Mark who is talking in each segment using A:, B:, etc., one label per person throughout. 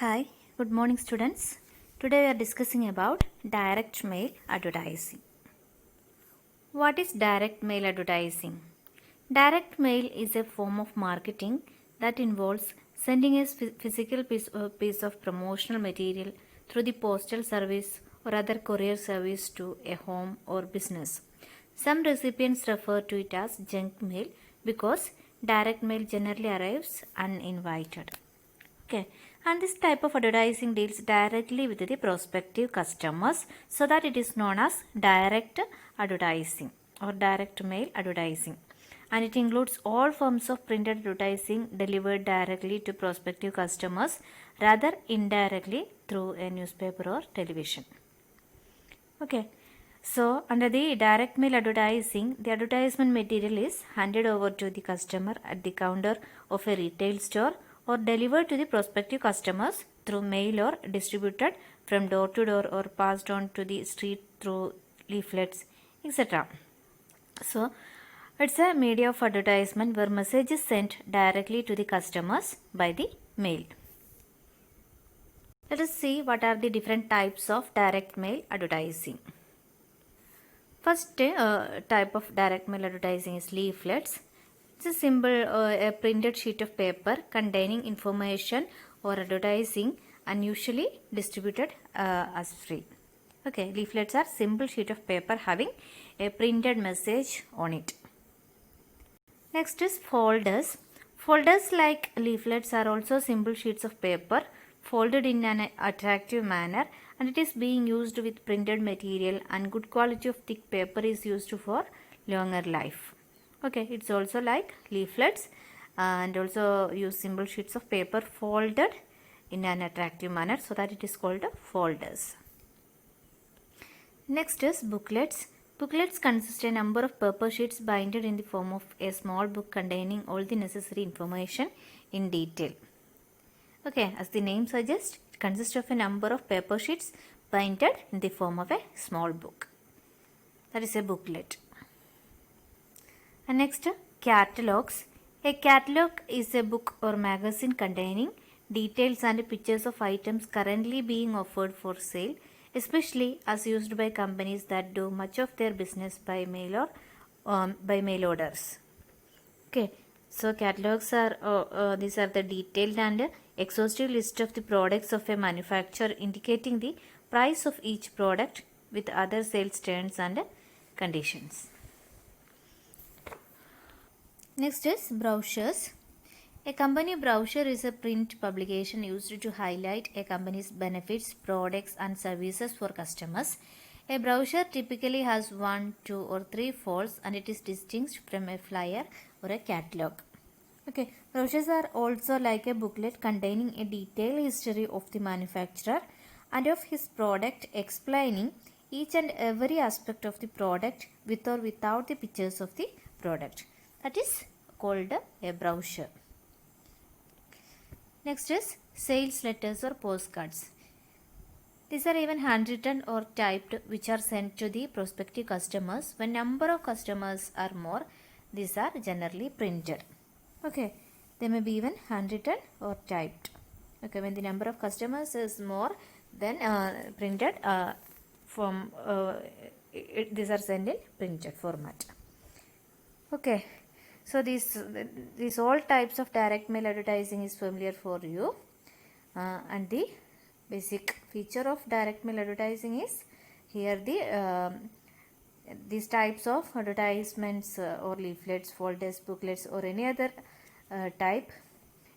A: Hi, good morning students. Today we are discussing about direct mail advertising. What is direct mail advertising? Direct mail is a form of marketing that involves sending a physical piece of promotional material through the postal service or other courier service to a home or business. Some recipients refer to it as junk mail because direct mail generally arrives uninvited. Okay, and this type of advertising deals directly with the prospective customers, so that it is known as direct advertising or direct mail advertising, and it includes all forms of printed advertising delivered directly to prospective customers rather indirectly through a newspaper or television. Okay, so under the direct mail advertising, the advertisement material is handed over to the customer at the counter of a retail store or delivered to the prospective customers through mail or distributed from door to door or passed on to the street through leaflets, etc. So, it's a media of advertisement where message is sent directly to the customers by the mail. Let us see what are the different types of direct mail advertising. First type of direct mail advertising is leaflets. It's a simple a printed sheet of paper containing information or advertising and usually distributed as free. Okay, leaflets are simple sheet of paper having a printed message on it. Next is folders. Folders like leaflets are also simple sheets of paper folded in an attractive manner, and it is being used with printed material, and good quality of thick paper is used for longer life. Okay, it's also like leaflets and also use simple sheets of paper folded in an attractive manner, so that it is called folders. Next is booklets. Booklets consist a number of paper sheets binded in the form of a small book containing all the necessary information in detail. Okay, as the name suggests, it consists of a number of paper sheets binded in the form of a small book. That is a booklet. And next, catalogs. A catalog is a book or magazine containing details and pictures of items currently being offered for sale, especially as used by companies that do much of their business by mail or by mail orders. Okay, so catalogs are these are the detailed and exhaustive list of the products of a manufacturer, indicating the price of each product with other sales terms and conditions. Next is brochures. A company brochure is a print publication used to highlight a company's benefits, products, and services for customers. A brochure typically has 1, 2, or 3 folds, and it is distinct from a flyer or a catalog. Okay, brochures are also like a booklet containing a detailed history of the manufacturer and of his product, explaining each and every aspect of the product with or without the pictures of the product. That is called a brochure. Next is sales letters or postcards. These are even handwritten or typed, which are sent to the prospective customers. When number of customers are more, these are generally printed. Okay, they may be even handwritten or typed. Okay, when the number of customers is more, then printed these are sent in printed format. Okay, so these all types of direct mail advertising is familiar for you, and the basic feature of direct mail advertising is here these types of advertisements or leaflets, folders, booklets, or any other type,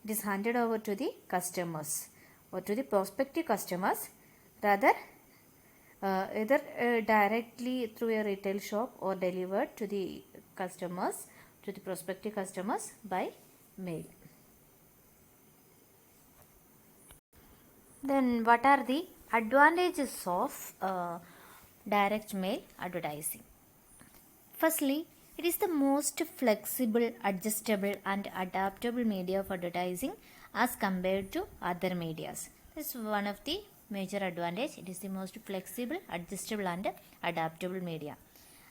A: it is handed over to the customers or to the prospective customers, rather either directly through a retail shop or delivered to the customers, to the prospective customers by mail. Then what are the advantages of direct mail advertising? Firstly, it is the most flexible, adjustable, and adaptable media of advertising as compared to other medias. This is one of the major advantage. It is the most flexible, adjustable, and adaptable media.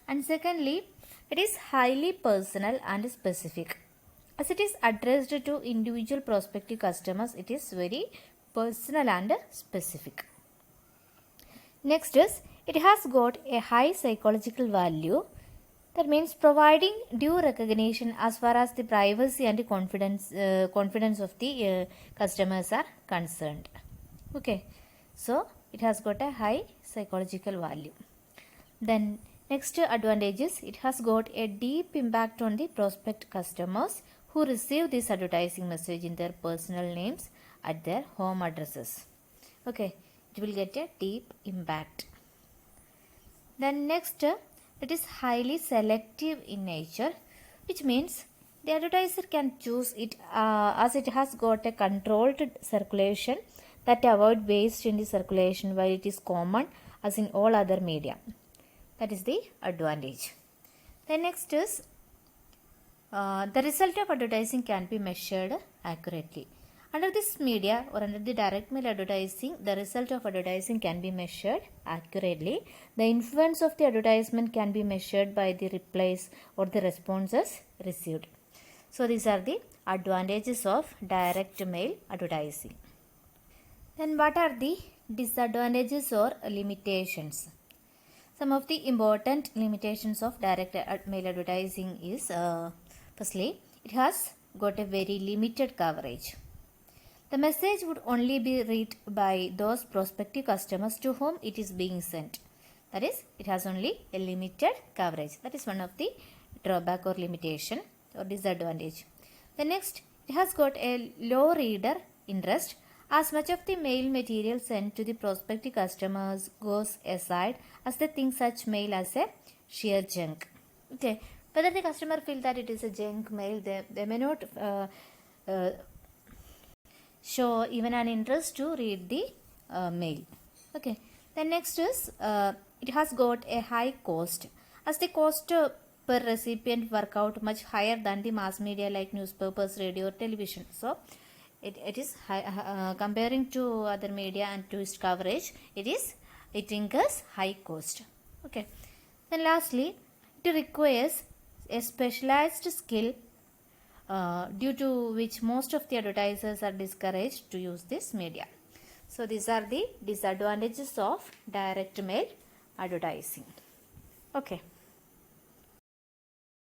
A: And secondly, it is highly personal and specific. As it is addressed to individual prospective customers, it is very personal and specific. Next is, it has got a high psychological value. That means providing due recognition as far as the privacy and the confidence of the customers are concerned. Okay, so it has got a high psychological value. Then next advantage is, it has got a deep impact on the prospect customers who receive this advertising message in their personal names at their home addresses. Okay, it will get a deep impact. Then next, it is highly selective in nature, which means the advertiser can choose it as it has got a controlled circulation that avoid waste in the circulation while it is common as in all other media. That is the advantage. Then next is, the result of advertising can be measured accurately. Under this media or under the direct mail advertising, the result of advertising can be measured accurately. The influence of the advertisement can be measured by the replies or the responses received. So these are the advantages of direct mail advertising. Then what are the disadvantages or limitations? Some of the important limitations of direct mail advertising is, firstly, it has got a very limited coverage. The message would only be read by those prospective customers to whom it is being sent. That is, it has only a limited coverage. That is one of the drawback or limitation or disadvantage. The next, it has got a low reader interest as much of the mail material sent to the prospective customers goes aside as they think such mail as a sheer junk. Okay, whether the customer feel that it is a junk mail, they may not show even an interest to read the mail. Okay, then next is, it has got a high cost as the cost per recipient work out much higher than the mass media like newspapers, radio, television. So it is high, comparing to other media and tourist coverage, it incurs high cost. Okay, then lastly, it requires a specialized skill due to which most of the advertisers are discouraged to use this media. So these are the disadvantages of direct mail advertising. Okay.